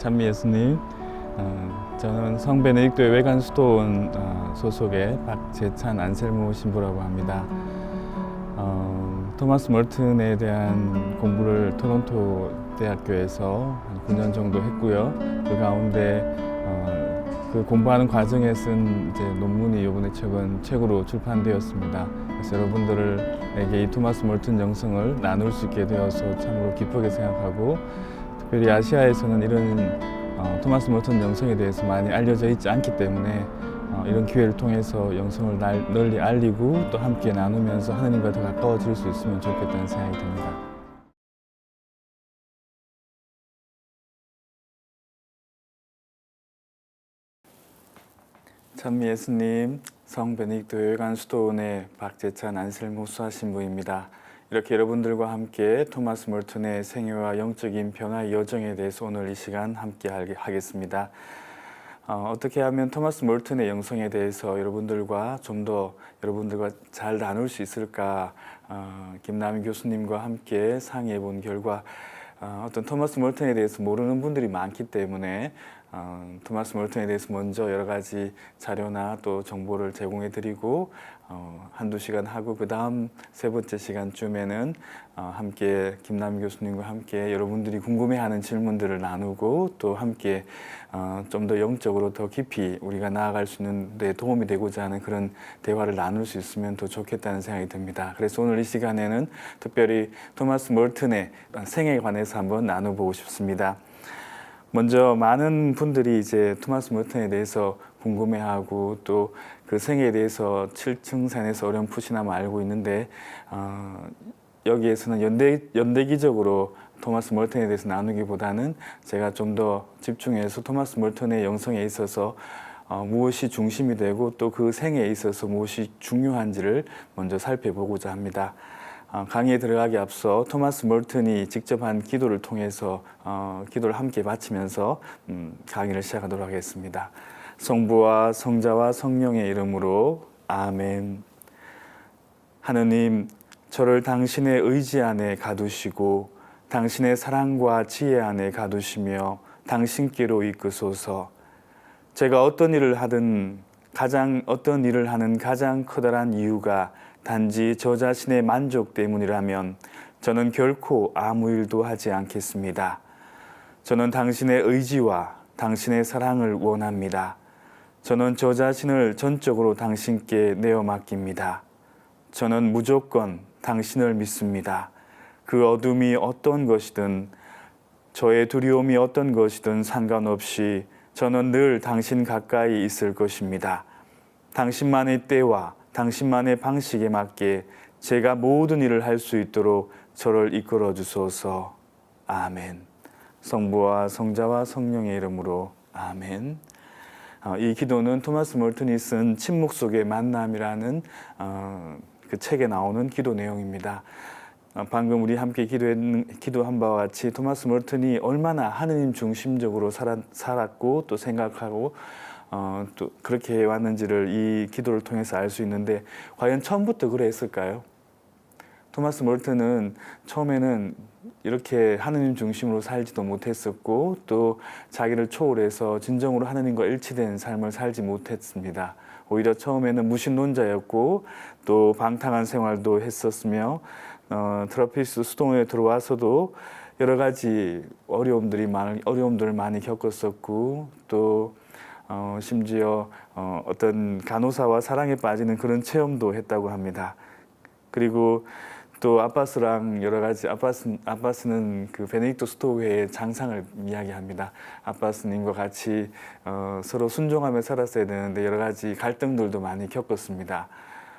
찬미 예수님, 저는 성베네딕토의 외관수도원 소속의 박재찬 안셀모 신부라고 합니다. 토마스 멀튼에 대한 공부를 토론토 대학교에서 한 9년 정도 했고요. 그 가운데 그 공부하는 과정에 쓴 이제 논문이 이번에 최근 책으로 출판되었습니다. 그래서 여러분들에게 이 토마스 멀튼 영성을 나눌 수 있게 되어서 참으로 기쁘게 생각하고, 특별히 아시아에서는 이런 토마스 멀튼 영성에 대해서 많이 알려져 있지 않기 때문에 이런 기회를 통해서 영성을 널리 알리고 또 함께 나누면서 하나님과 더 가까워질 수 있으면 좋겠다는 생각이 듭니다. 찬미 예수님, 성베네딕토 외관수도원의 박재찬 안셀모 수하신부입니다. 이렇게 여러분들과 함께 토마스 멀튼의 생애와 영적인 변화의 여정에 대해서 오늘 이 시간 함께 하겠습니다. 어떻게 하면 토마스 멀튼의 영성에 대해서 여러분들과 좀 더 여러분들과 잘 나눌 수 있을까, 김남희 교수님과 함께 상의해 본 결과 어떤 토마스 멀튼에 대해서 모르는 분들이 많기 때문에 토마스 멀튼에 대해서 먼저 여러 가지 자료나 또 정보를 제공해 드리고 한두 시간 하고, 그 다음 세 번째 시간쯤에는 함께 김남희 교수님과 함께 여러분들이 궁금해하는 질문들을 나누고 또 함께 좀 더 영적으로 더 깊이 우리가 나아갈 수 있는 데 도움이 되고자 하는 그런 대화를 나눌 수 있으면 더 좋겠다는 생각이 듭니다. 그래서 오늘 이 시간에는 특별히 토마스 멀튼의 생애에 관해서 한번 나눠보고 싶습니다. 먼저 많은 분들이 이제 토마스 멀튼에 대해서 궁금해하고 또 그 생애에 대해서 7층산에서 어렴풋이나마 알고 있는데, 여기에서는 연대기적으로 토마스 멀튼에 대해서 나누기보다는 제가 좀 더 집중해서 토마스 멀튼의 영성에 있어서 무엇이 중심이 되고 또 그 생애에 있어서 무엇이 중요한지를 먼저 살펴보고자 합니다. 강의에 들어가기 앞서 토마스 멀튼이 직접 한 기도를 통해서 기도를 함께 바치면서 강의를 시작하도록 하겠습니다. 성부와 성자와 성령의 이름으로 아멘. 하느님, 저를 당신의 의지 안에 가두시고 당신의 사랑과 지혜 안에 가두시며 당신께로 이끄소서. 제가 어떤 일을 하는 가장 커다란 이유가 단지 저 자신의 만족 때문이라면 저는 결코 아무 일도 하지 않겠습니다. 저는 당신의 의지와 당신의 사랑을 원합니다. 저는 저 자신을 전적으로 당신께 내어 맡깁니다. 저는 무조건 당신을 믿습니다. 그 어둠이 어떤 것이든, 저의 두려움이 어떤 것이든 상관없이 저는 늘 당신 가까이 있을 것입니다. 당신만의 때와 당신만의 방식에 맞게 제가 모든 일을 할 수 있도록 저를 이끌어 주소서. 아멘. 성부와 성자와 성령의 이름으로 아멘. 이 기도는 토마스 멀튼이 쓴 침묵 속의 만남이라는 그 책에 나오는 기도 내용입니다. 방금 우리 함께 기도한 바와 같이 토마스 멀튼이 얼마나 하느님 중심적으로 살았고 또 생각하고 또 그렇게 해왔는지를 이 기도를 통해서 알 수 있는데, 과연 처음부터 그랬을까요? 토마스 멀튼은 처음에는 이렇게 하느님 중심으로 살지도 못했었고 또 자기를 초월해서 진정으로 하느님과 일치된 삶을 살지 못했습니다. 오히려 처음에는 무신론자였고 또 방탕한 생활도 했었으며 트러피스트 수동에 들어와서도 여러 가지 어려움들을 많이 겪었었고 또 심지어 어떤 간호사와 사랑에 빠지는 그런 체험도 했다고 합니다. 그리고 또 아빠스랑 여러 가지, 아빠스는 그 베네딕토 수도회의 장상을 이야기합니다. 아빠스님과 같이 서로 순종하며 살았어야 되는데 여러 가지 갈등들도 많이 겪었습니다.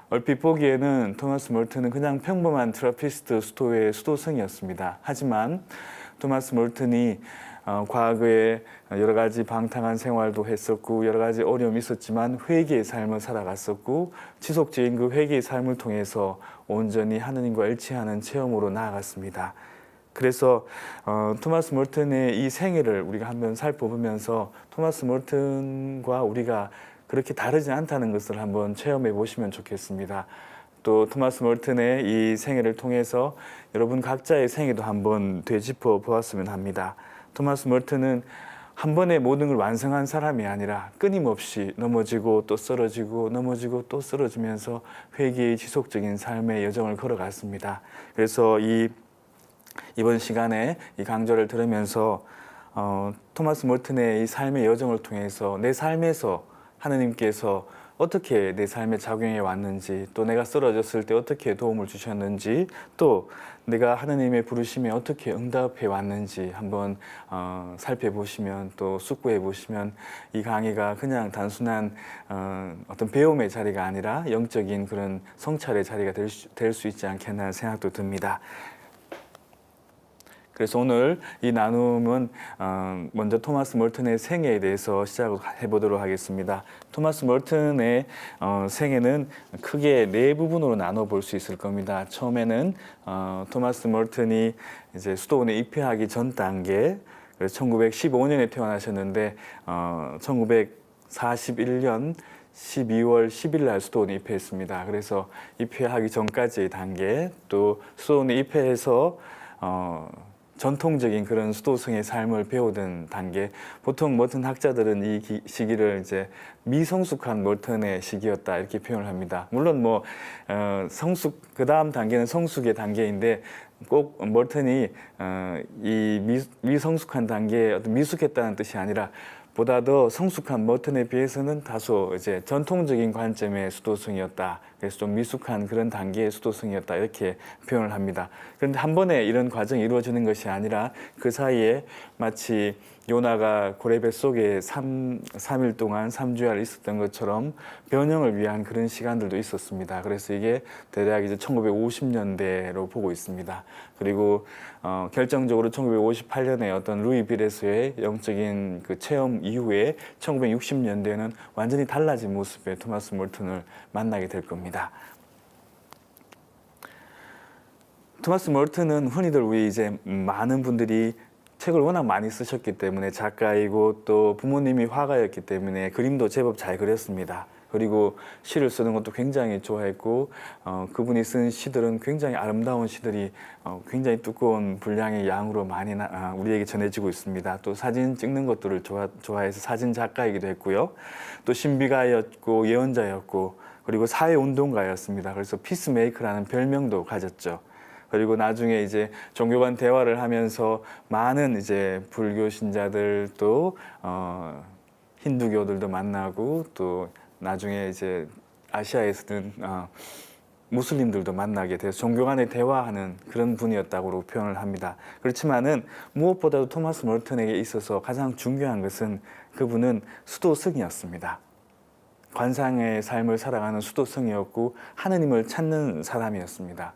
얼핏 보기에는 토마스 멀튼은 그냥 평범한 트러피스트 수도회의 수도승이었습니다. 하지만 토마스 멀튼이 과거에 여러 가지 방탕한 생활도 했었고 여러 가지 어려움이 있었지만 회개의 삶을 살아갔었고 지속적인 그 회개의 삶을 통해서 온전히 하느님과 일치하는 체험으로 나아갔습니다. 그래서 토마스 멀튼의 이 생애를 우리가 한번 살펴보면서 토마스 멀튼과 우리가 그렇게 다르지 않다는 것을 한번 체험해 보시면 좋겠습니다. 또 토마스 멀튼의 이 생애를 통해서 여러분 각자의 생애도 한번 되짚어 보았으면 합니다. 토마스 멀튼은 한 번에 모든 걸 완성한 사람이 아니라 끊임없이 넘어지고 또 쓰러지고 넘어지고 또 쓰러지면서 회개의 지속적인 삶의 여정을 걸어갔습니다. 그래서 이번 시간에 이 강좌를 들으면서 토마스 몰튼의 이 삶의 여정을 통해서 내 삶에서 하느님께서 어떻게 내 삶에 작용해 왔는지, 또 내가 쓰러졌을 때 어떻게 도움을 주셨는지, 또 내가 하느님의 부르심에 어떻게 응답해 왔는지 한번 살펴보시면, 또 숙고해 보시면 이 강의가 그냥 단순한 어떤 배움의 자리가 아니라 영적인 그런 성찰의 자리가 될 수 있지 않겠나 하는 생각도 듭니다. 그래서 오늘 이 나눔은 먼저 토마스 몰튼의 생애에 대해서 시작을 해보도록 하겠습니다. 토마스 몰튼의 생애는 크게 네 부분으로 나눠볼 수 있을 겁니다. 처음에는 토마스 몰튼이 이제 수도원에 입회하기 전 단계, 그래서 1915년에 태어나셨는데 1941년 12월 10일 날 수도원에 입회했습니다. 그래서 입회하기 전까지의 단계, 또 수도원에 입회해서 전통적인 그런 수도승의 삶을 배우던 단계. 보통 몰튼 학자들은 이 시기를 이제 미성숙한 몰튼의 시기였다 이렇게 표현을 합니다. 물론 뭐 성숙, 그 다음 단계는 성숙의 단계인데 꼭 몰튼이 이 미성숙한 단계에 어떤 미숙했다는 뜻이 아니라 보다 더 성숙한 몰튼에 비해서는 다소 이제 전통적인 관점의 수도승이었다. 그래서 좀 미숙한 그런 단계의 수도승이었다. 이렇게 표현을 합니다. 그런데 한 번에 이런 과정이 이루어지는 것이 아니라 그 사이에 마치 요나가 고래 뱃속에 3일 동안 3주야를 있었던 것처럼 변형을 위한 그런 시간들도 있었습니다. 그래서 이게 대략 이제 1950년대로 보고 있습니다. 그리고 결정적으로 1958년에 어떤 루이 빌에서의 영적인 그 체험 이후에 1960년대에는 완전히 달라진 모습의 토마스 몰튼을 만나게 될 겁니다. 토마스 몰튼은 흔히들 우리 이제 많은 분들이 책을 워낙 많이 쓰셨기 때문에, 작가이고 또 부모님이 화가였기 때문에 그림도 제법 잘 그렸습니다. 그리고 시를 쓰는 것도 굉장히 좋아했고 그분이 쓴 시들은 굉장히 아름다운 시들이 굉장히 두꺼운 분량의 양으로 많이 우리에게 전해지고 있습니다. 또 사진 찍는 것들을 좋아해서 사진 작가이기도 했고요. 또 신비가였고 예언자였고, 그리고 사회운동가였습니다. 그래서 피스메이커라는 별명도 가졌죠. 그리고 나중에 이제 종교 간 대화를 하면서 많은 이제 불교 신자들, 또 힌두교들도 만나고, 또 나중에 이제 아시아에서는 무슬림들도 만나게 돼서 종교 간에 대화하는 그런 분이었다고 표현을 합니다. 그렇지만은 무엇보다도 토마스 몰튼에게 있어서 가장 중요한 것은 그분은 수도승이었습니다. 관상의 삶을 살아가는 수도승이었고 하느님을 찾는 사람이었습니다.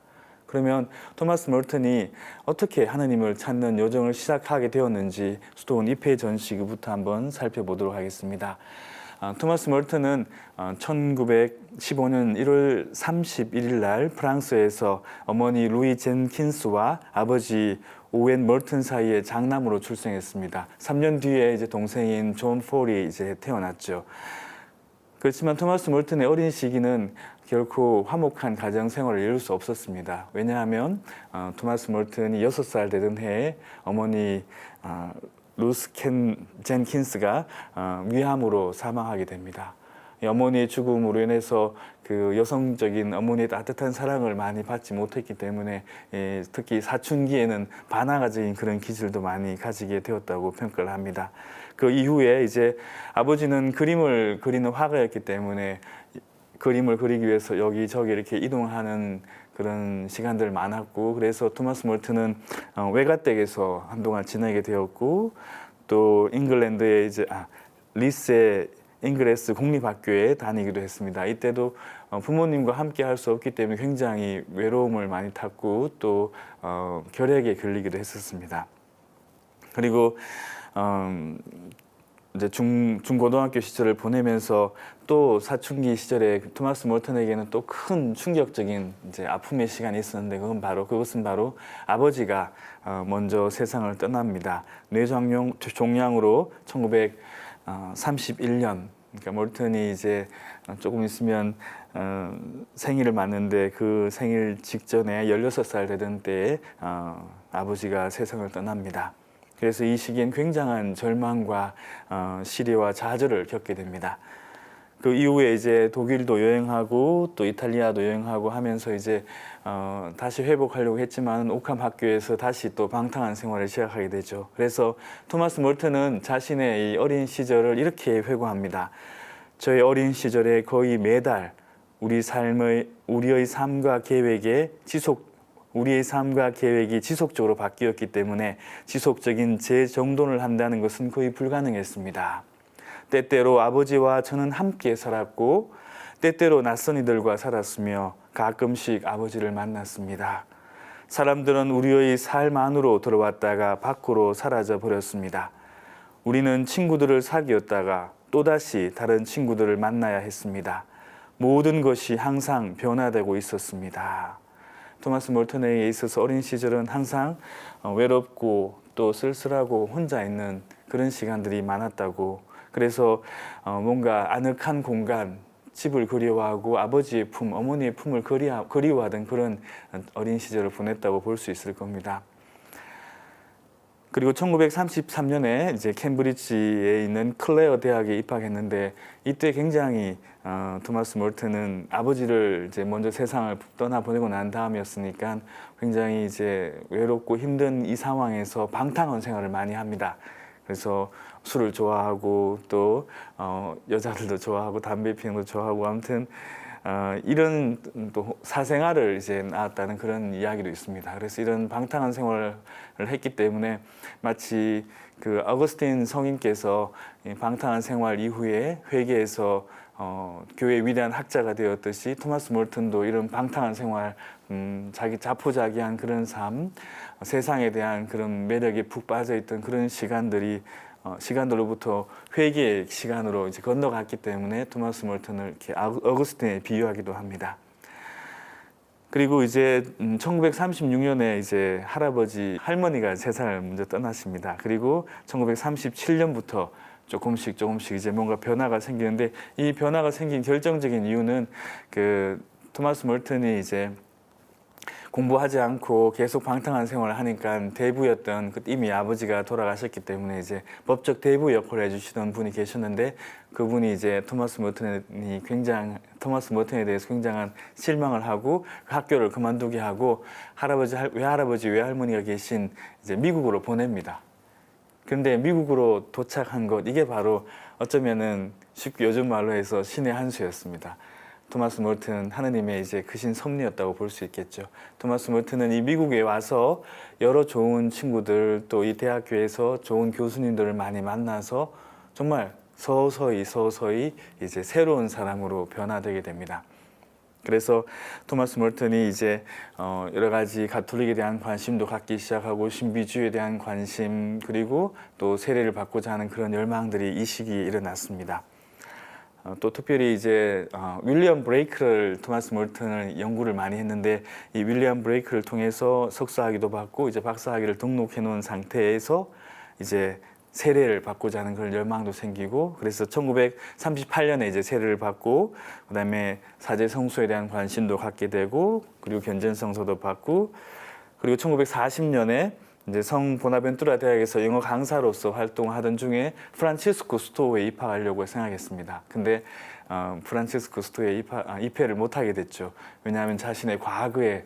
그러면 토마스 몰튼이 어떻게 하느님을 찾는 여정을 시작하게 되었는지 수도원 입회 전 시기부터 한번 살펴보도록 하겠습니다. 토마스 몰튼은 1915년 1월 31일 날 프랑스에서 어머니 루이 젠킨스와 아버지 오웬 몰튼 사이의 장남으로 출생했습니다. 3년 뒤에 이제 동생인 존 폴이 이제 태어났죠. 그렇지만 토마스 몰튼의 어린 시기는 결코 화목한 가정 생활을 이룰 수 없었습니다. 왜냐하면 토마스 몰튼이 6살 되던 해에 어머니 루스 젠킨스가 위암으로 사망하게 됩니다. 어머니의 죽음으로 인해서 그 여성적인 어머니의 따뜻한 사랑을 많이 받지 못했기 때문에 특히 사춘기에는 반항아적인 그런 기질도 많이 가지게 되었다고 평가를 합니다. 그 이후에 이제 아버지는 그림을 그리는 화가였기 때문에 그림을 그리기 위해서 여기저기 이렇게 이동하는 그런 시간들 많았고, 그래서 토마스 몰튼은 외가댁에서 한동안 지내게 되었고, 또 잉글랜드의 이제 리스의 잉그레스 공립학교에 다니기도 했습니다. 이때도 부모님과 함께 할 수 없기 때문에 굉장히 외로움을 많이 탔고, 또 결핵에 걸리기도 했었습니다. 그리고 이제 중고등학교 시절을 보내면서 또 사춘기 시절에 토마스 몰튼에게는 또 큰 충격적인 이제 아픔의 시간이 있었는데, 그것은 바로 아버지가 먼저 세상을 떠납니다. 뇌종양으로 1931년, 그러니까 몰튼이 이제 조금 있으면 생일을 맞는데 그 생일 직전에 16살 되던 때에 아버지가 세상을 떠납니다. 그래서 이 시기엔 굉장한 절망과 시리와 좌절을 겪게 됩니다. 그 이후에 이제 독일도 여행하고 또 이탈리아도 여행하고 하면서 이제 다시 회복하려고 했지만 오캄 학교에서 다시 또 방탕한 생활을 시작하게 되죠. 그래서 토마스 몰튼은 자신의 이 어린 시절을 이렇게 회고합니다. 저의 어린 시절에 거의 매달 우리의 삶과 계획이 지속적으로 바뀌었기 때문에 지속적인 재정돈을 한다는 것은 거의 불가능했습니다. 때때로 아버지와 저는 함께 살았고 때때로 낯선 이들과 살았으며 가끔씩 아버지를 만났습니다. 사람들은 우리의 삶 안으로 들어왔다가 밖으로 사라져 버렸습니다. 우리는 친구들을 사귀었다가 또다시 다른 친구들을 만나야 했습니다. 모든 것이 항상 변화되고 있었습니다. 토마스 몰튼에게 있어서 어린 시절은 항상 외롭고 또 쓸쓸하고 혼자 있는 그런 시간들이 많았다고, 그래서 뭔가 아늑한 공간, 집을 그리워하고 아버지의 품, 어머니의 품을 그리워하던 그런 어린 시절을 보냈다고 볼 수 있을 겁니다. 그리고 1933년에 이제 캠브리지에 있는 클레어 대학에 입학했는데 이때 굉장히 토마스 몰튼은 아버지를 이제 먼저 세상을 떠나보내고 난 다음이었으니까 굉장히 이제 외롭고 힘든 이 상황에서 방탕한 생활을 많이 합니다. 그래서 술을 좋아하고 또 여자들도 좋아하고 담배 피우는 거 좋아하고 아무튼 이런 또 사생활을 이제 낳았다는 그런 이야기도 있습니다. 그래서 이런 방탕한 생활을 했기 때문에 마치 그 어거스틴 성인께서 방탕한 생활 이후에 회개해서 교회의 위대한 학자가 되었듯이 토마스 몰튼도 이런 방탕한 생활, 자기 자포자기한 그런 삶, 세상에 대한 그런 매력에 푹 빠져있던 그런 시간들로부터 회개의 시간으로 이제 건너갔기 때문에 토마스 몰튼을 이렇게 어거스틴에 비유하기도 합니다. 그리고 이제 1936년에 이제 할머니가 세상을 먼저 떠나십니다. 그리고 1937년부터 조금씩 이제 뭔가 변화가 생기는데 이 변화가 생긴 결정적인 이유는 그 토마스 몰튼이 이제 공부하지 않고 계속 방탕한 생활을 하니까 대부였던 이미 아버지가 돌아가셨기 때문에 이제 법적 대부 역할을 해주시던 분이 계셨는데 그분이 이제 토마스 모튼에 대해서 굉장한 실망을 하고 학교를 그만두게 하고 외할아버지, 외할머니가 계신 이제 미국으로 보냅니다. 그런데 미국으로 도착한 것, 이게 바로 어쩌면은 쉽게 요즘 말로 해서 신의 한 수였습니다. 토마스 몰튼, 하느님의 이제 크신 섭리였다고 볼 수 있겠죠. 토마스 몰튼은 이 미국에 와서 여러 좋은 친구들, 또 이 대학교에서 좋은 교수님들을 많이 만나서 정말 서서히 이제 새로운 사람으로 변화되게 됩니다. 그래서 토마스 몰튼이 이제 여러 가지 가톨릭에 대한 관심도 갖기 시작하고 신비주의에 대한 관심, 그리고 또 세례를 받고자 하는 그런 열망들이 이 시기에 일어났습니다. 또 특별히 이제 윌리엄 브레이크를 토마스 몰튼을 연구를 많이 했는데 이 윌리엄 브레이크를 통해서 석사학위도 받고 이제 박사학위를 등록해 놓은 상태에서 이제 세례를 받고자 하는 그런 열망도 생기고, 그래서 1938년에 이제 세례를 받고 그다음에 사제 성수에 대한 관심도 갖게 되고, 그리고 견전성서도 받고, 그리고 1940년에 이제 성 보나벤투라 대학에서 영어 강사로서 활동하던 중에 프란치스코 스토어에 입학하려고 생각했습니다. 근데 프란치스코 스토어에 입회를 못하게 됐죠. 왜냐하면 자신의 과거에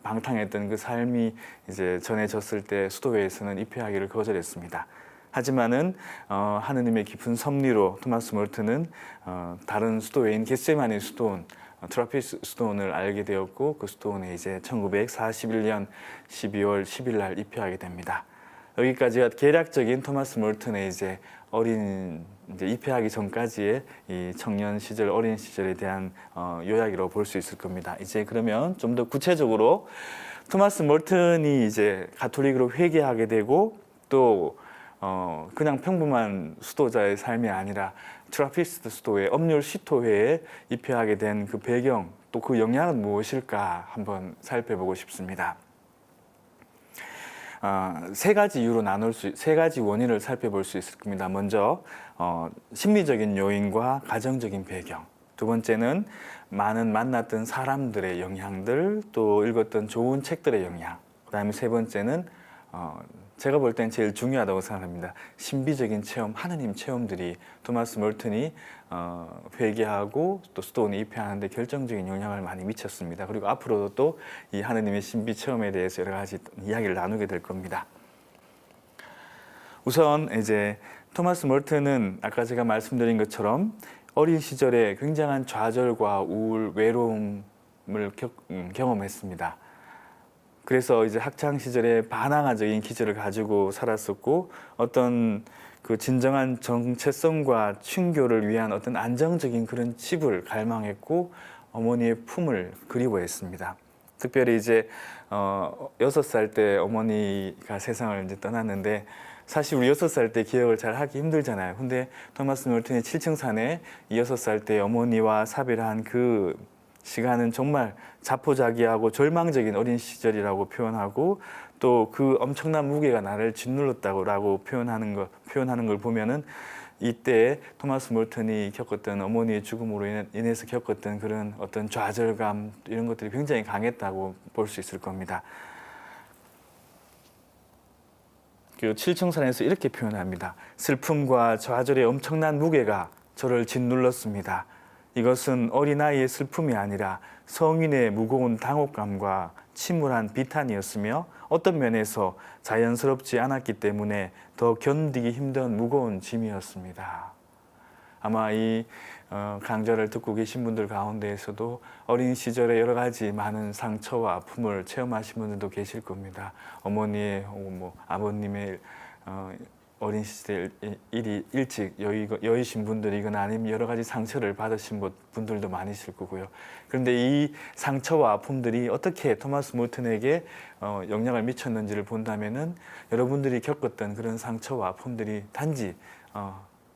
방탕했던 그 삶이 이제 전해졌을 때 수도회에서는 입회하기를 거절했습니다. 하지만은 하느님의 깊은 섭리로 토마스 몰튼은 다른 수도회인 겟세마니 수도원, 트라피스 수도원을 알게 되었고 그 수도원에 이제 1941년 12월 10일 날 입회하게 됩니다. 여기까지가 개략적인 토마스 몰튼의 이제 입회하기 전까지의 이 청년 시절, 어린 시절에 대한 요약이라고 볼 수 있을 겁니다. 이제 그러면 좀 더 구체적으로 토마스 몰튼이 이제 가톨릭으로 회개하게 되고 또 그냥 평범한 수도자의 삶이 아니라 트라피스트 수도회, 엄률 시토회에 입회하게 된 그 배경, 또 그 영향은 무엇일까 한번 살펴보고 싶습니다. 세 가지 원인을 살펴볼 수 있을 겁니다. 먼저 심리적인 요인과 가정적인 배경. 두 번째는 많은 만났던 사람들의 영향들, 또 읽었던 좋은 책들의 영향. 그다음에 세 번째는 제가 볼 땐 제일 중요하다고 생각합니다. 신비적인 체험, 하느님 체험들이 토마스 몰튼이 회개하고 또 스토온에 입회하는데 결정적인 영향을 많이 미쳤습니다. 그리고 앞으로도 또 이 하느님의 신비 체험에 대해서 여러 가지 이야기를 나누게 될 겁니다. 우선 이제 토마스 몰튼은 아까 제가 말씀드린 것처럼 어린 시절에 굉장한 좌절과 우울, 외로움을 경험했습니다. 그래서 이제 학창 시절에 반항아적인 기질을 가지고 살았었고 어떤 그 진정한 정체성과 친교를 위한 어떤 안정적인 그런 집을 갈망했고 어머니의 품을 그리워했습니다. 특별히 이제 6살 때 어머니가 세상을 이제 떠났는데 사실 우리 6살 때 기억을 잘 하기 힘들잖아요. 근데 토마스 몰튼의 7층산에 이 6살 때 어머니와 사별한 그 시간은 정말 자포자기하고 절망적인 어린 시절이라고 표현하고 또 그 엄청난 무게가 나를 짓눌렀다고 표현하는 걸 보면은 이때 토마스 몰튼이 겪었던 어머니의 죽음으로 인해서 겪었던 그런 어떤 좌절감 이런 것들이 굉장히 강했다고 볼 수 있을 겁니다. 그 7층산에서 이렇게 표현합니다. 슬픔과 좌절의 엄청난 무게가 저를 짓눌렀습니다. 이것은 어린아이의 슬픔이 아니라 성인의 무거운 당혹감과 침울한 비탄이었으며 어떤 면에서 자연스럽지 않았기 때문에 더 견디기 힘든 무거운 짐이었습니다. 아마 이 강좌를 듣고 계신 분들 가운데에서도 어린 시절에 여러 가지 많은 상처와 아픔을 체험하신 분들도 계실 겁니다. 어머니의 뭐 아버님의 어린 시절 일이 일찍 여의신 분들이거나 아니면 여러 가지 상처를 받으신 분들도 많으실 거고요. 그런데 이 상처와 아픔들이 어떻게 토마스 몰튼에게 영향을 미쳤는지를 본다면은 여러분들이 겪었던 그런 상처와 아픔들이 단지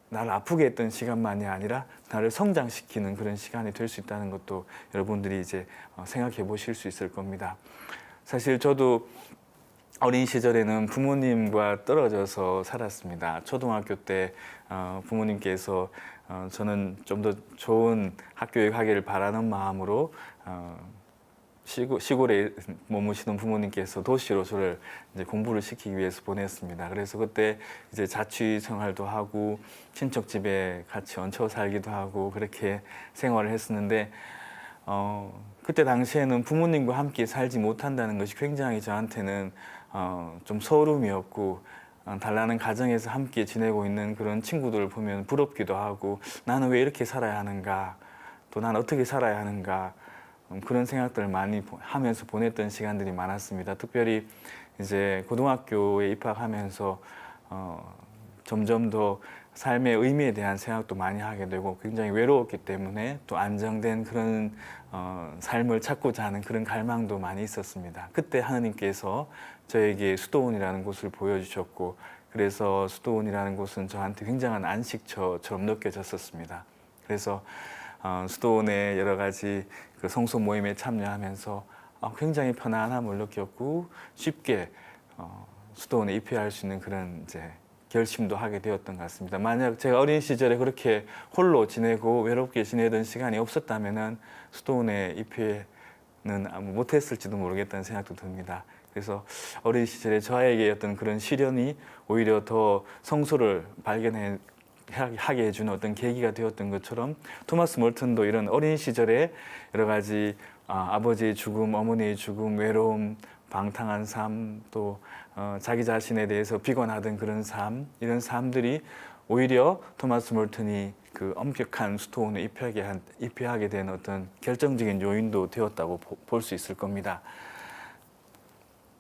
나를 아프게 했던 시간만이 아니라 나를 성장시키는 그런 시간이 될 수 있다는 것도 여러분들이 이제 생각해 보실 수 있을 겁니다. 사실 저도 어린 시절에는 부모님과 떨어져서 살았습니다. 초등학교 때 부모님께서 저는 좀 더 좋은 학교에 가기를 바라는 마음으로 시골에 머무시던 부모님께서 도시로 저를 이제 공부를 시키기 위해서 보냈습니다. 그래서 그때 이제 자취 생활도 하고 친척 집에 같이 얹혀 살기도 하고 그렇게 생활을 했었는데 그때 당시에는 부모님과 함께 살지 못한다는 것이 굉장히 저한테는 좀 서름이었고 달라는 가정에서 함께 지내고 있는 그런 친구들을 보면 부럽기도 하고 나는 왜 이렇게 살아야 하는가 또 난 어떻게 살아야 하는가 그런 생각들을 많이 하면서 보냈던 시간들이 많았습니다. 특별히 이제 고등학교에 입학하면서 점점 더 삶의 의미에 대한 생각도 많이 하게 되고 굉장히 외로웠기 때문에 또 안정된 그런 삶을 찾고자 하는 그런 갈망도 많이 있었습니다. 그때 하느님께서 저에게 수도원이라는 곳을 보여주셨고 그래서 수도원이라는 곳은 저한테 굉장한 안식처처럼 느껴졌었습니다. 그래서 수도원의 여러 가지 그 성소 모임에 참여하면서 굉장히 편안함을 느꼈고 쉽게 수도원에 입회할 수 있는 그런 이제 결심도 하게 되었던 것 같습니다. 만약 제가 어린 시절에 그렇게 홀로 지내고 외롭게 지내던 시간이 없었다면은 수도원에 입회는 못했을지도 모르겠다는 생각도 듭니다. 그래서 어린 시절에 저에게 어떤 그런 시련이 오히려 더 성소를 하게 해주는 어떤 계기가 되었던 것처럼 토마스 몰튼도 이런 어린 시절에 여러 가지 아버지의 죽음, 어머니의 죽음, 외로움, 방탕한 삶, 또 자기 자신에 대해서 비관하던 그런 삶, 이런 삶들이 오히려 토마스 몰튼이 그 엄격한 수도원에 입회하게 된 어떤 결정적인 요인도 되었다고 볼 수 있을 겁니다.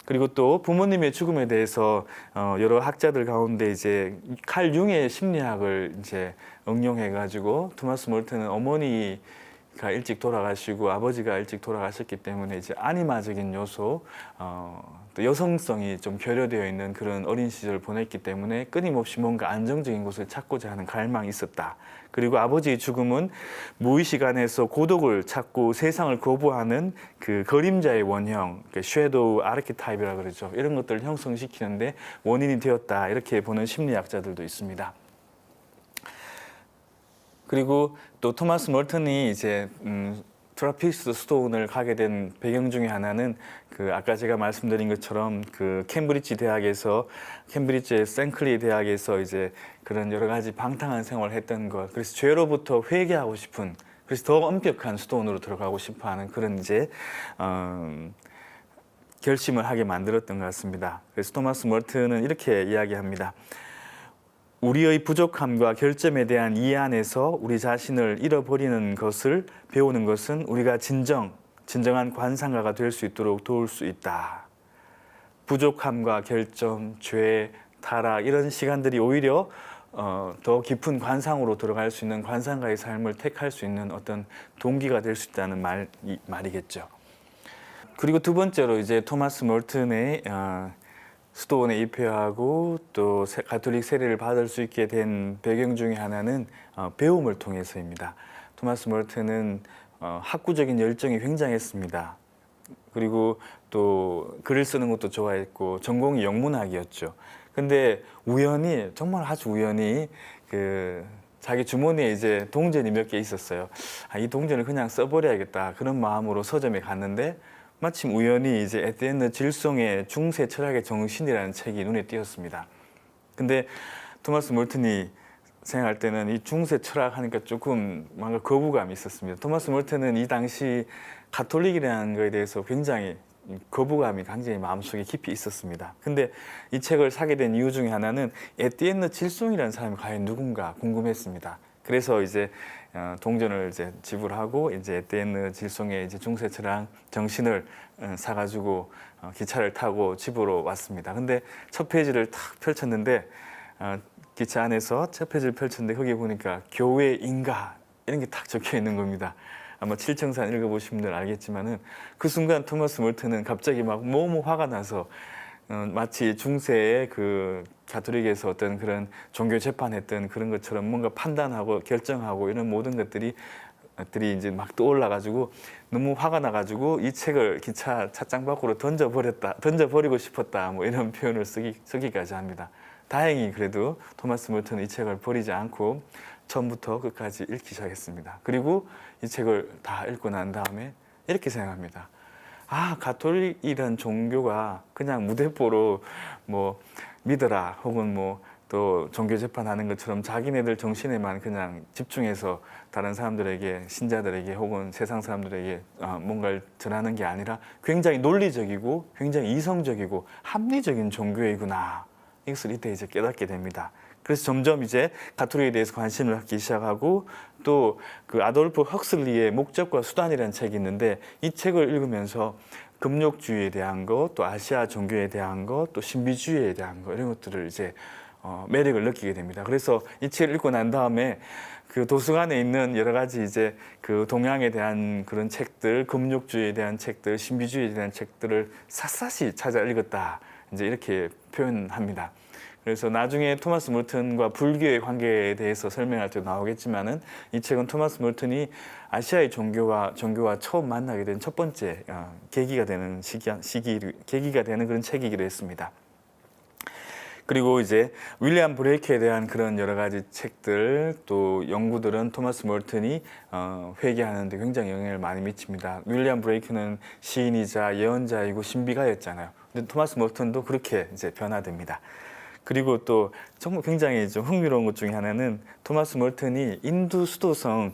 그리고 또 부모님의 죽음에 대해서 여러 학자들 가운데 이제 칼 융의 심리학을 이제 응용해 가지고 토마스 몰튼은 어머니가 일찍 돌아가시고 아버지가 일찍 돌아가셨기 때문에 이제 아니마적인 요소, 또 여성성이 좀 결여되어 있는 그런 어린 시절을 보냈기 때문에 끊임없이 뭔가 안정적인 곳을 찾고자 하는 갈망이 있었다. 그리고 아버지의 죽음은 무의식 안에서 고독을 찾고 세상을 거부하는 그 그림자의 원형, 섀도우 아르키타입이라고 그러죠. 이런 것들을 형성시키는데 원인이 되었다. 이렇게 보는 심리학자들도 있습니다. 그리고 또 토마스 몰튼이 이제 트라피스트 스톤을 가게 된 배경 중에 하나는 그 아까 제가 말씀드린 것처럼 그 캠브리지의 생클리 대학에서 이제 그런 여러 가지 방탕한 생활을 했던 것, 그래서 죄로부터 회개하고 싶은, 그래서 더 엄격한 스톤으로 들어가고 싶어하는 그런 이제 결심을 하게 만들었던 것 같습니다. 그래서 토마스 멀튼은 이렇게 이야기합니다. 우리의 부족함과 결점에 대한 이해 안에서 우리 자신을 잃어버리는 것을 배우는 것은 우리가 진정한 관상가가 될 수 있도록 도울 수 있다. 부족함과 결점, 죄, 타락 이런 시간들이 오히려 더 깊은 관상으로 들어갈 수 있는 관상가의 삶을 택할 수 있는 어떤 동기가 될 수 있다는 말이겠죠. 그리고 두 번째로 이제 토마스 멀튼의 스톤에 입회하고 또 가톨릭 세례를 받을 수 있게 된 배경 중에 하나는 배움을 통해서입니다. 토마스 멀튼은 학구적인 열정이 굉장했습니다. 그리고 또 글을 쓰는 것도 좋아했고 전공이 영문학이었죠. 근데 우연히, 정말 아주 우연히 자기 주머니에 이제 동전이 몇 개 있었어요. 이 동전을 그냥 써버려야겠다, 그런 마음으로 서점에 갔는데 마침 우연히 이제 에티enne 질송의 중세 철학의 정신이라는 책이 눈에 띄었습니다. 근데 토마스 멀튼이 생각할 때는 이 중세 철학 하니까 조금 뭔가 거부감이 있었습니다. 토마스 멀튼은 이 당시 가톨릭이라는 것에 대해서 굉장히 거부감이 굉장히 마음속에 깊이 있었습니다. 근데 이 책을 사게 된 이유 중에 하나는 에티enne 질송이라는 사람이 과연 누군가 궁금했습니다. 그래서 이제 동전을 이제 지불하고 이제 에티enne 질송의 이제 중세 철학 정신을 사가지고 기차를 타고 집으로 왔습니다. 근데 첫 페이지를 탁 펼쳤는데 기차 안에서 첫 페이지를 펼쳤는데 거기 보니까 교회인가 이런 게 딱 적혀 있는 겁니다. 아마 칠청산 읽어보신 분들 알겠지만은 그 순간 토마스 멀튼은 갑자기 막 너무 화가 나서 마치 중세의 그 가톨릭에서 어떤 그런 종교 재판했던 그런 것처럼 뭔가 판단하고 결정하고 이런 모든 것들이 이제 막 떠올라가지고 너무 화가 나가지고 이 책을 기차 찻장 밖으로 던져버리고 싶었다, 뭐 이런 표현을 쓰기까지 합니다. 다행히 그래도 토마스 멀튼은 이 책을 버리지 않고 처음부터 끝까지 읽기 시작했습니다. 그리고 이 책을 다 읽고 난 다음에 이렇게 생각합니다. 가톨릭이란 종교가 그냥 무대뽀로 뭐 믿어라 혹은 뭐 또 종교 재판하는 것처럼 자기네들 정신에만 그냥 집중해서 다른 사람들에게, 신자들에게 혹은 세상 사람들에게 뭔가를 전하는 게 아니라 굉장히 논리적이고 굉장히 이성적이고 합리적인 종교이구나, 이것을 이때 이제 깨닫게 됩니다. 그래서 점점 이제 가톨릭에 대해서 관심을 갖기 시작하고 또 그 아돌프 헉슬리의 목적과 수단이라는 책이 있는데 이 책을 읽으면서 금욕주의에 대한 것, 또 아시아 종교에 대한 것, 또 신비주의에 대한 것, 이런 것들을 이제 매력을 느끼게 됩니다. 그래서 이 책을 읽고 난 다음에 그 도서관에 있는 여러 가지 이제 그 동양에 대한 그런 책들, 금욕주의에 대한 책들, 신비주의에 대한 책들을 샅샅이 찾아 읽었다, 이제 이렇게 표현합니다. 그래서 나중에 토마스 멀튼과 불교의 관계에 대해서 설명할 때 나오겠지만은 이 책은 토마스 멀튼이 아시아의 종교와 처음 만나게 된 첫 번째 계기가 되는 계기가 되는 그런 책이기도 했습니다. 그리고 이제 윌리엄 브레이크에 대한 그런 여러 가지 책들, 또 연구들은 토마스 멀튼이 회개하는 데 굉장히 영향을 많이 미칩니다. 윌리엄 브레이크는 시인이자 예언자이고 신비가였잖아요. 근데 토마스 멀튼도 그렇게 이제 변화됩니다. 그리고 또 정말 굉장히 좀 흥미로운 것 중에 하나는 토마스 멀튼이 힌두 수도성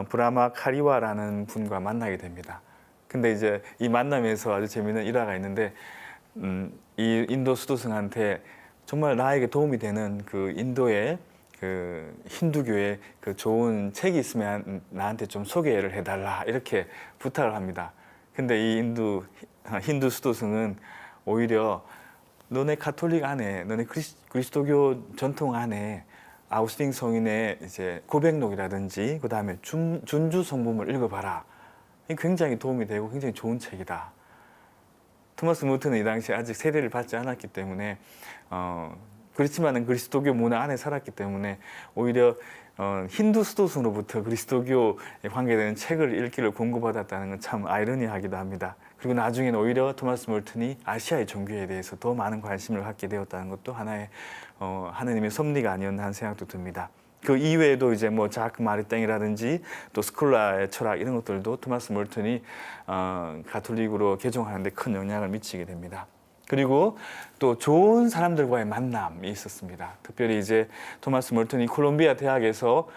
브라마 카리와라는 분과 만나게 됩니다. 근데 이제 이 만남에서 아주 재미있는 일화가 있는데 이 인도 수도승한테 정말 나에게 도움이 되는 그 인도의 그 힌두교의 그 좋은 책이 있으면 나한테 좀 소개를 해달라, 이렇게 부탁을 합니다. 근데 이 힌두 수도승은 오히려 너네 가톨릭 안에, 너네 그리스도교 전통 안에 아우스팅 성인의 이제 고백록이라든지 그 다음에 준주 성범을 읽어봐라. 이게 굉장히 도움이 되고 굉장히 좋은 책이다. 토마스 멀튼은 이 당시에 아직 세례를 받지 않았기 때문에 그렇지만은 그리스도교 문화 안에 살았기 때문에 오히려 힌두 수도승으로부터 그리스도교에 관계되는 책을 읽기를 공고받았다는 건 참 아이러니하기도 합니다. 그리고 나중에는 오히려 토마스 멀튼이 아시아의 종교에 대해서 더 많은 관심을 갖게 되었다는 것도 하나의 하느님의 섭리가 아니었나 하는 생각도 듭니다. 그 이외에도 이제 뭐 자크 마르땡이라든지 또 스콜라의 철학 이런 것들도 토마스 몰튼이 가톨릭으로 개종하는데 큰 영향을 미치게 됩니다. 그리고 또 좋은 사람들과의 만남이 있었습니다. 특별히 이제 토마스 몰튼이 콜롬비아 대학에서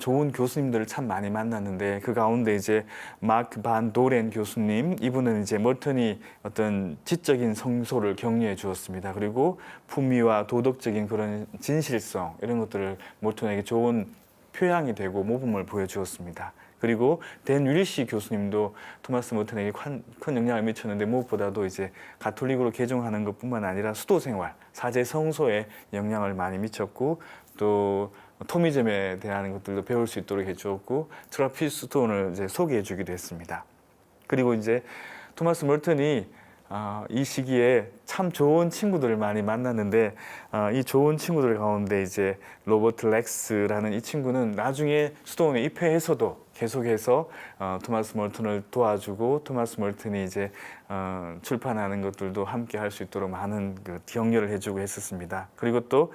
좋은 교수님들을 참 많이 만났는데 그 가운데 이제 마크 반 도렌 교수님, 이분은 이제 몰튼이 어떤 지적인 성소를 격려해 주었습니다. 그리고 품위와 도덕적인 그런 진실성 이런 것들을 몰튼에게 좋은 표양이 되고 모범을 보여주었습니다. 그리고 댄 윌시 교수님도 토마스 몰튼에게 큰 영향을 미쳤는데 무엇보다도 이제 가톨릭으로 개종하는 것뿐만 아니라 수도 생활, 사제 성소에 영향을 많이 미쳤고 또 토미즘에 대한 것들도 배울 수 있도록 해주었고 트라피스톤을 이제 소개해주기도 했습니다. 그리고 이제 토마스 몰튼이 이 시기에 참 좋은 친구들을 많이 만났는데 이 좋은 친구들 가운데 이제 로버트 렉스라는 이 친구는 나중에 수도원에 입회해서도 계속해서 토마스 몰튼을 도와주고 토마스 몰튼이 이제 출판하는 것들도 함께 할 수 있도록 많은 그 격려를 해주고 했었습니다. 그리고 또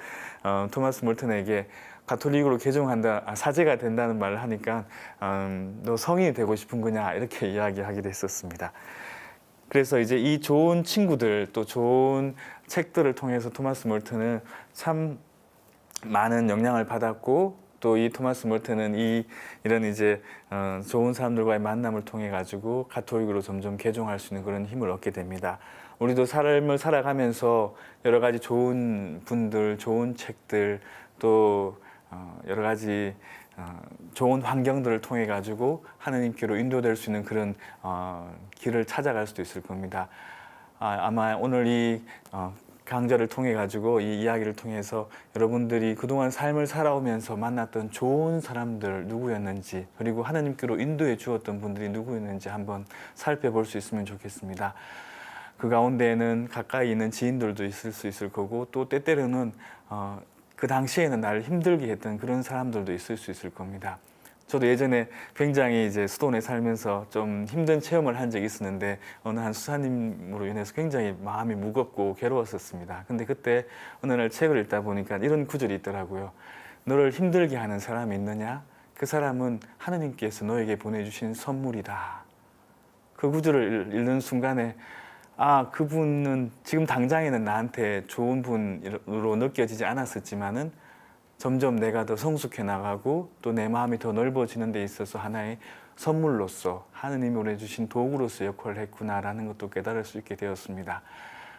토마스 몰튼에게 가톨릭으로 개종한다, 사제가 된다는 말을 하니까 너 성인이 되고 싶은 거냐 이렇게 이야기하기도 했었습니다. 그래서 이제 이 좋은 친구들 또 좋은 책들을 통해서 토마스 몰튼은 참 많은 영향을 받았고 또 이 토마스 몰튼은 이런 이제 좋은 사람들과의 만남을 통해 가지고 가톨릭으로 점점 개종할 수 있는 그런 힘을 얻게 됩니다. 우리도 삶을 살아가면서 여러 가지 좋은 분들, 좋은 책들 또 여러 가지 좋은 환경들을 통해 가지고 하나님께로 인도될 수 있는 그런 길을 찾아갈 수도 있을 겁니다. 아마 오늘 이 강좌를 통해 가지고 이 이야기를 통해서 여러분들이 그동안 삶을 살아오면서 만났던 좋은 사람들 누구였는지 그리고 하나님께로 인도해 주었던 분들이 누구였는지 한번 살펴볼 수 있으면 좋겠습니다. 그 가운데에는 가까이 있는 지인들도 있을 수 있을 거고 또 때때로는 그 당시에는 나를 힘들게 했던 그런 사람들도 있을 수 있을 겁니다. 저도 예전에 굉장히 이제 수도원에 살면서 좀 힘든 체험을 한 적이 있었는데 어느 한 수사님으로 인해서 굉장히 마음이 무겁고 괴로웠었습니다. 근데 그때 어느 날 책을 읽다 보니까 이런 구절이 있더라고요. 너를 힘들게 하는 사람이 있느냐? 그 사람은 하느님께서 너에게 보내주신 선물이다. 그 구절을 읽는 순간에 그분은 지금 당장에는 나한테 좋은 분으로 느껴지지 않았었지만은 점점 내가 더 성숙해 나가고 또 내 마음이 더 넓어지는 데 있어서 하나의 선물로서 하느님이 보내주신 도구로서 역할을 했구나라는 것도 깨달을 수 있게 되었습니다.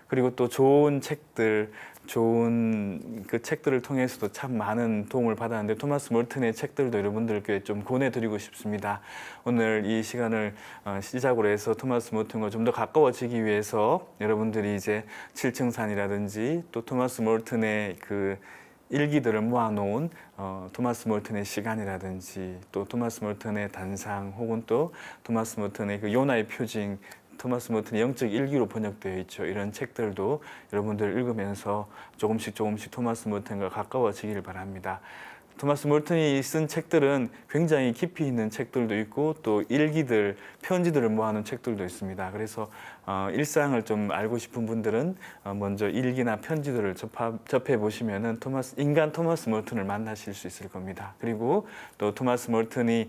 그리고 또 좋은 책들, 좋은 그 책들을 통해서도 참 많은 도움을 받았는데 토마스 몰튼의 책들도 여러분들께 좀 권해드리고 싶습니다. 오늘 이 시간을 시작으로 해서 토마스 몰튼과 좀 더 가까워지기 위해서 여러분들이 이제 7층산이라든지 또 토마스 몰튼의 그 일기들을 모아놓은 토마스 몰튼의 시간이라든지 또 토마스 몰튼의 단상 혹은 또 토마스 몰튼의 그 요나의 표징 토마스 몰튼의 영적 일기로 번역되어 있죠. 이런 책들도 여러분들 읽으면서 조금씩 토마스 몰튼과 가까워지길 바랍니다. 토마스 몰튼이 쓴 책들은 굉장히 깊이 있는 책들도 있고 또 일기들, 편지들을 모아놓은 책들도 있습니다. 그래서 일상을 좀 알고 싶은 분들은 먼저 일기나 편지들을 접해 보시면은 인간 토마스 몰튼을 만나실 수 있을 겁니다. 그리고 또 토마스 몰튼이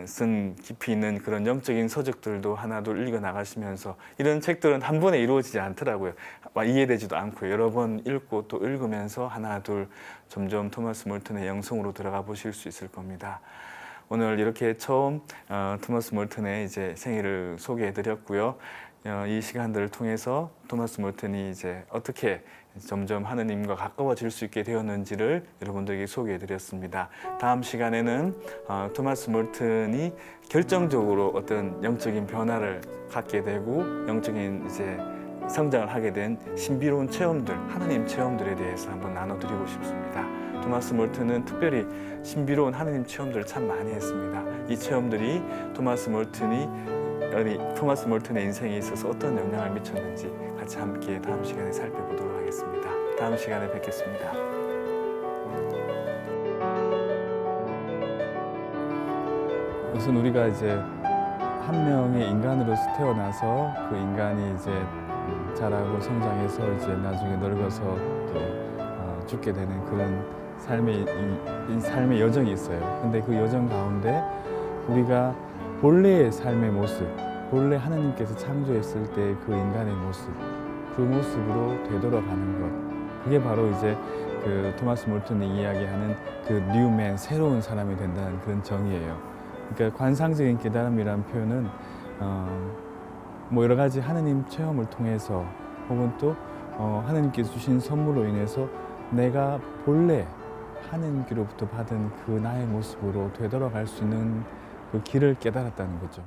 쓴 깊이 있는 그런 영적인 서적들도 하나둘 읽어 나가시면서 이런 책들은 한 번에 이루어지지 않더라고요. 이해되지도 않고 여러 번 읽고 또 읽으면서 하나둘 점점 토마스 몰튼의 영성으로 들어가 보실 수 있을 겁니다. 오늘 이렇게 처음 토마스 몰튼의 이제 생일을 소개해 드렸고요. 이 시간들을 통해서 토마스 몰튼이 이제 어떻게 점점 하느님과 가까워질 수 있게 되었는지를 여러분들에게 소개해 드렸습니다. 다음 시간에는 토마스 몰튼이 결정적으로 어떤 영적인 변화를 갖게 되고 영적인 이제 성장을 하게 된 신비로운 체험들, 하느님 체험들에 대해서 한번 나눠드리고 싶습니다. 토마스 몰튼은 특별히 신비로운 하느님 체험들을 참 많이 했습니다. 이 체험들이 토마스 몰튼의 인생에 있어서 어떤 영향을 미쳤는지 같이 함께 다음 시간에 살펴보도록 하겠습니다. 다음 시간에 뵙겠습니다. 우선 우리가 이제 한 명의 인간으로서 태어나서 그 인간이 이제 자라고 성장해서 이제 나중에 늙어서 또 죽게 되는 그런 이 삶의 여정이 있어요. 근데 그 여정 가운데 우리가 본래의 삶의 모습, 본래 하나님께서 창조했을 때 그 인간의 모습, 그 모습으로 되돌아가는 것. 그게 바로 이제 그 토마스 몰튼이 이야기하는 그 뉴맨, 새로운 사람이 된다는 그런 정의예요. 그러니까 관상적인 깨달음이라는 표현은 뭐 여러 가지 하느님 체험을 통해서 혹은 또 하느님께서 주신 선물로 인해서 내가 본래 하느님께로부터 받은 그 나의 모습으로 되돌아갈 수 있는 그 길을 깨달았다는 거죠.